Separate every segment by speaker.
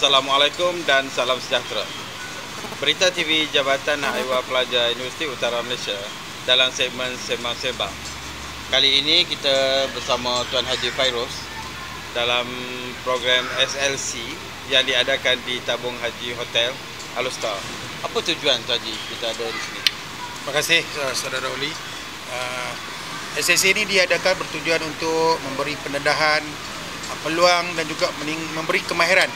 Speaker 1: Assalamualaikum dan salam sejahtera. Berita TV Jabatan Haiwan Pelajar Universiti Utara Malaysia dalam segmen Sembang Sebang. Kali ini kita bersama Tuan Haji Fairuz dalam program SLC yang diadakan di Tabung Haji Hotel Alustar. Apa tujuan Tuan Haji kita ada di sini?
Speaker 2: Terima kasih Saudara Oli. SLC ini diadakan bertujuan untuk memberi pendedahan, peluang dan juga memberi kemahiran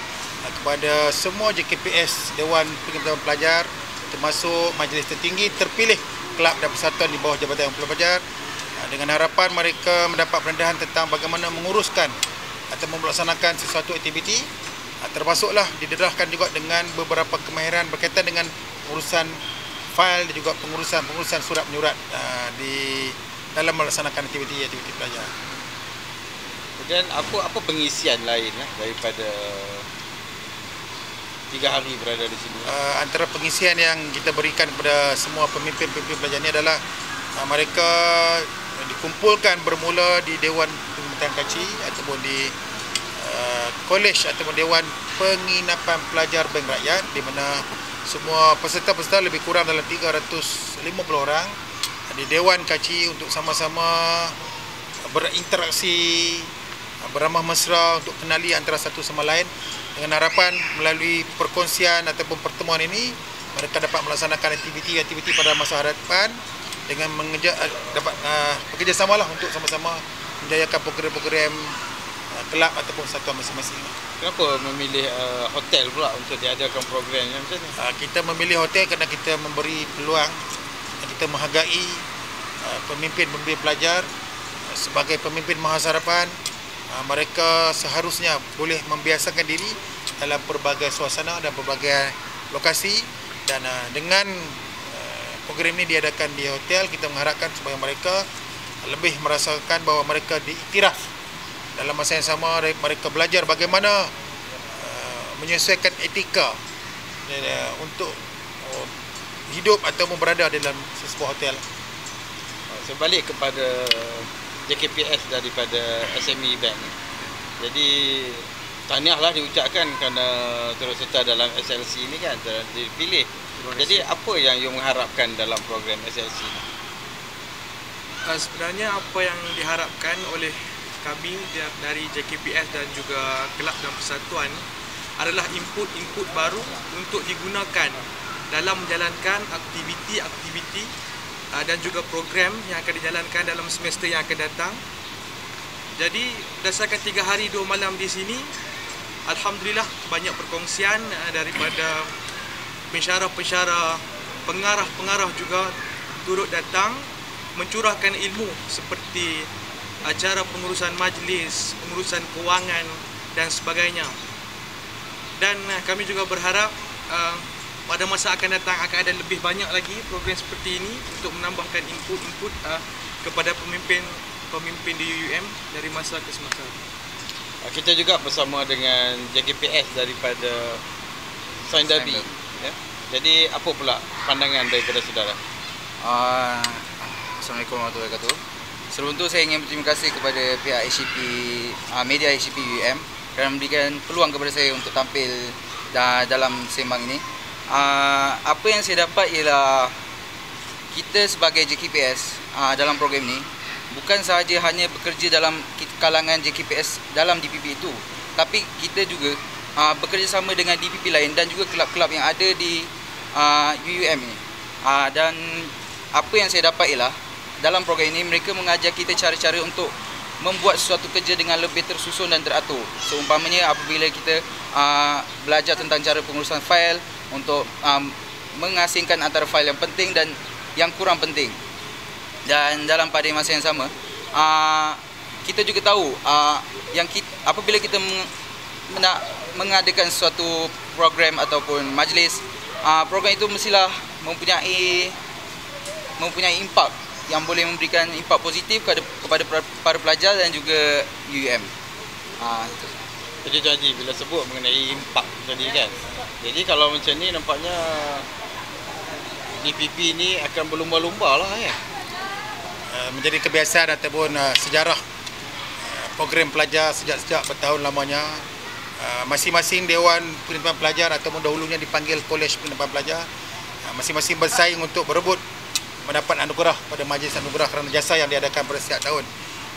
Speaker 2: kepada semua JKPS Dewan Perkhidmatan Pelajar, termasuk majlis tertinggi terpilih kelab dan persatuan di bawah Jabatan Haiwan Pelajar, dengan harapan mereka mendapat pendedahan tentang bagaimana menguruskan atau melaksanakan sesuatu aktiviti, termasuklah didedahkan juga dengan beberapa kemahiran berkaitan dengan urusan fail dan juga pengurusan surat menyurat di dalam melaksanakan aktiviti pelajar.
Speaker 1: Dan apa pengisian lain daripada 3 hari berada di sini?
Speaker 2: Antara pengisian yang kita berikan kepada semua pemimpin-pemimpin pelajar ini adalah mereka dikumpulkan bermula di Dewan Perkhidmatan Kacci ataupun di kolej ataupun Dewan Penginapan Pelajar Bank Rakyat, di mana semua peserta-peserta lebih kurang dalam 350 orang di Dewan Kacci untuk sama-sama berinteraksi, beramah mesra untuk kenali antara satu sama lain, dengan harapan melalui perkongsian ataupun pertemuan ini mereka dapat melaksanakan aktiviti pada masa hadapan dengan dapat bekerjasamalah untuk sama-sama menjayakan program-program kelab ataupun satuan masing-masing.
Speaker 1: Kenapa memilih hotel pula untuk diadakan program yang macam ni?
Speaker 2: Kita memilih hotel kerana kita memberi peluang, kita menghargai pemimpin-pemimpin pelajar sebagai pemimpin masa hadapan. Mereka seharusnya boleh membiasakan diri dalam pelbagai suasana dan pelbagai lokasi, dan dengan program ini diadakan di hotel, kita mengharapkan supaya mereka lebih merasakan bahawa mereka diiktiraf. Dalam masa yang sama mereka belajar bagaimana menyesuaikan etika untuk hidup atau berada dalam sebuah hotel.
Speaker 1: Sebalik kepada JKPS daripada SME Bank. Jadi tahniahlah diucapkan kerana terus serta dalam SLC ini kan, dipilih. Jadi apa yang you mengharapkan dalam program SLC ini?
Speaker 3: Sebenarnya apa yang diharapkan oleh kami dari JKPS dan juga kelab dan persatuan adalah input baru untuk digunakan dalam menjalankan aktiviti dan juga program yang akan dijalankan dalam semester yang akan datang. Jadi berdasarkan 3 hari 2 malam di sini, alhamdulillah banyak perkongsian daripada pensyarah-pensyarah, pengarah-pengarah juga turut datang mencurahkan ilmu seperti cara pengurusan majlis, pengurusan kewangan dan sebagainya. Dan kami juga berharap pada masa akan datang akan ada lebih banyak lagi program seperti ini untuk menambahkan input kepada pemimpin di UUM dari masa ke semasa.
Speaker 1: Kita juga bersama dengan JKPS daripada Saindabi. Ya. Jadi apa pula pandangan daripada saudara?
Speaker 4: Assalamualaikum warahmatullahi wabarakatuh. Sebelum itu saya ingin berterima kasih kepada pihak HCP, media HCP UUM kerana memberikan peluang kepada saya untuk tampil dalam sembang ini. Apa yang saya dapat ialah kita sebagai JKPS dalam program ini bukan sahaja hanya bekerja dalam kalangan JKPS dalam DPP itu, tapi kita juga bekerjasama dengan DPP lain dan juga kelab-kelab yang ada di UUM ini. Dan apa yang saya dapat ialah dalam program ini mereka mengajar kita cara-cara untuk membuat sesuatu kerja dengan lebih tersusun dan teratur. Seumpamanya apabila kita belajar tentang cara pengurusan fail untuk mengasingkan antara fail yang penting dan yang kurang penting. Dan dalam pada masa yang sama, kita juga tahu apabila kita nak mengadakan suatu program ataupun majlis, program itu mestilah mempunyai mempunyai impak yang boleh memberikan impak positif kepada para pelajar dan juga UUM. Itu.
Speaker 1: Jadi Tuan Haji, bila sebut mengenai impak tadi kan, jadi kalau macam ni nampaknya DPP ni akan berlumba-lumba lah ya.
Speaker 2: Menjadi kebiasaan ataupun sejarah program pelajar sejak bertahun lamanya. Masing-masing Dewan Penerimaan Pelajar ataupun dahulunya dipanggil Kolej Penerimaan Pelajar, masing-masing bersaing untuk berebut mendapat anugerah pada Majlis Anugerah Kerana Jasa yang diadakan pada setiap tahun.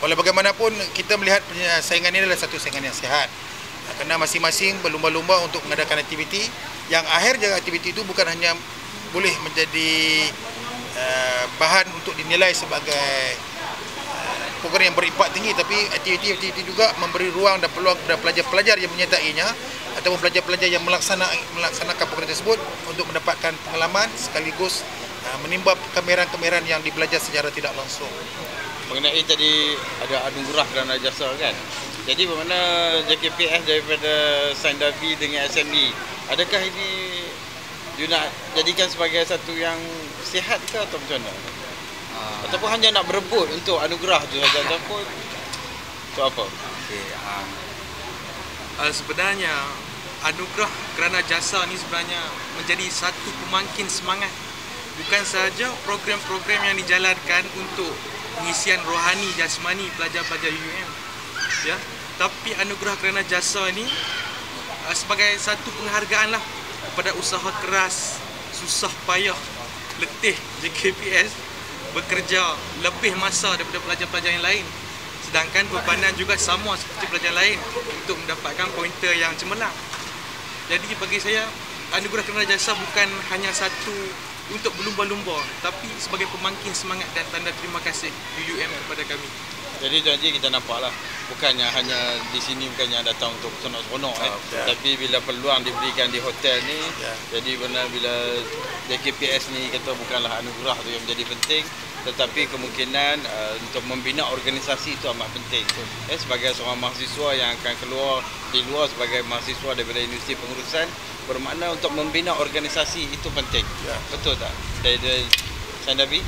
Speaker 2: Walau bagaimanapun, kita melihat saingan ini adalah satu saingan yang sihat, kerana masing-masing berlumba-lumba untuk mengadakan aktiviti yang akhirnya aktiviti itu bukan hanya boleh menjadi bahan untuk dinilai sebagai program yang berimpak tinggi, tapi aktiviti-aktiviti juga memberi ruang dan peluang kepada pelajar-pelajar yang menyertainya ataupun pelajar-pelajar yang melaksanakan program tersebut untuk mendapatkan pengalaman sekaligus menimba kemahiran-kemahiran yang dibelajar secara tidak langsung.
Speaker 1: Mengenai tadi ada anugerah kerana jasa kan. Jadi bagaimana JKPS daripada Saindabi dengan SMB, adakah ini you nak jadikan sebagai satu yang sihat ke atau macam mana? Ataupun hanya nak berebut untuk anugerah je saja ataupun untuk apa?
Speaker 3: Sebenarnya anugerah kerana jasa ni sebenarnya menjadi satu pemangkin semangat, bukan sahaja program-program yang dijalankan untuk pengisian rohani jasmani pelajar-pelajar UUM ya, tapi anugerah kerana jasa ni sebagai satu penghargaan lah kepada usaha keras, susah payah, letih JKPS bekerja lebih masa daripada pelajar-pelajar yang lain, sedangkan bebanan juga sama seperti pelajar lain untuk mendapatkan pointer yang cemerlang. Jadi bagi saya, anugerah kerana jasa bukan hanya satu untuk berlumba-lumba, tapi sebagai pemangkin semangat dan tanda terima kasih UUM kepada kami.
Speaker 1: Jadi Tuan Haji, kita nampaklah bukannya hanya di sini bukannya datang untuk seronok-seronok tapi bila peluang diberikan di hotel ni jadi benar bila JKPS ni kata bukanlah anugerah tu yang menjadi penting, tetapi kemungkinan untuk membina organisasi itu amat penting. Sebagai seorang mahasiswa yang akan keluar di luar sebagai mahasiswa daripada Universiti Pengurusan, bermakna untuk membina organisasi itu penting. Betul tak? Dari Saindabi?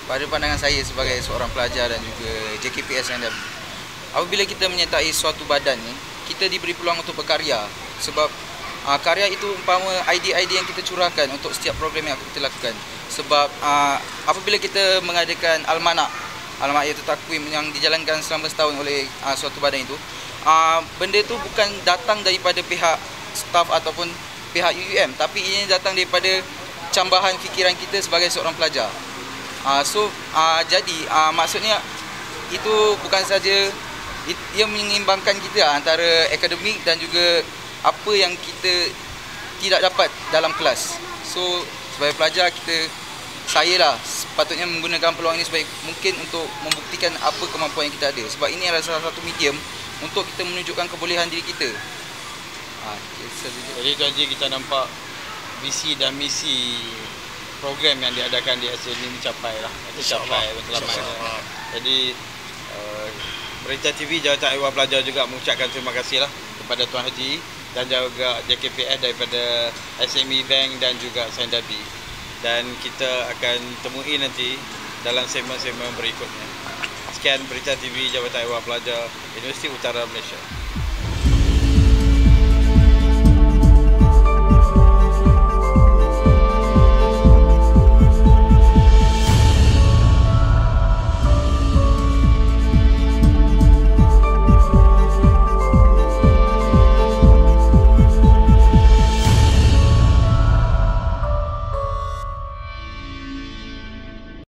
Speaker 4: Pada pandangan saya sebagai seorang pelajar dan juga JKPS yang apabila kita menyertai suatu badan ni, kita diberi peluang untuk berkarya. Sebab karya itu umpama idea-idea yang kita curahkan untuk setiap program yang kita lakukan. Sebab apabila kita mengadakan almanak iaitu takwim yang dijalankan selama setahun oleh suatu badan itu, benda itu bukan datang daripada pihak staf ataupun pihak UUM, tapi ini datang daripada cambahan fikiran kita sebagai seorang pelajar. Jadi maksudnya itu bukan saja ia menyeimbangkan kita antara akademik dan juga apa yang kita tidak dapat dalam kelas. Sebagai pelajar saya sepatutnya menggunakan peluang ini sebaik mungkin untuk membuktikan apa kemampuan yang kita ada. Sebab ini adalah salah satu medium untuk kita menunjukkan kebolehan diri kita.
Speaker 1: Jadi Tuan Haji, kita nampak visi dan misi program yang diadakan di SN ini mencapai matlamatnya. Jadi Berita TV Jawatan Ewan Pelajar juga mengucapkan terima kasih kepada Tuan Haji dan juga JKPS daripada SME Bank dan juga Saindabi. Dan kita akan temui nanti dalam segmen-segmen berikutnya. Sekian Berita TV Jawatan Ewan Pelajar Universiti Utara Malaysia.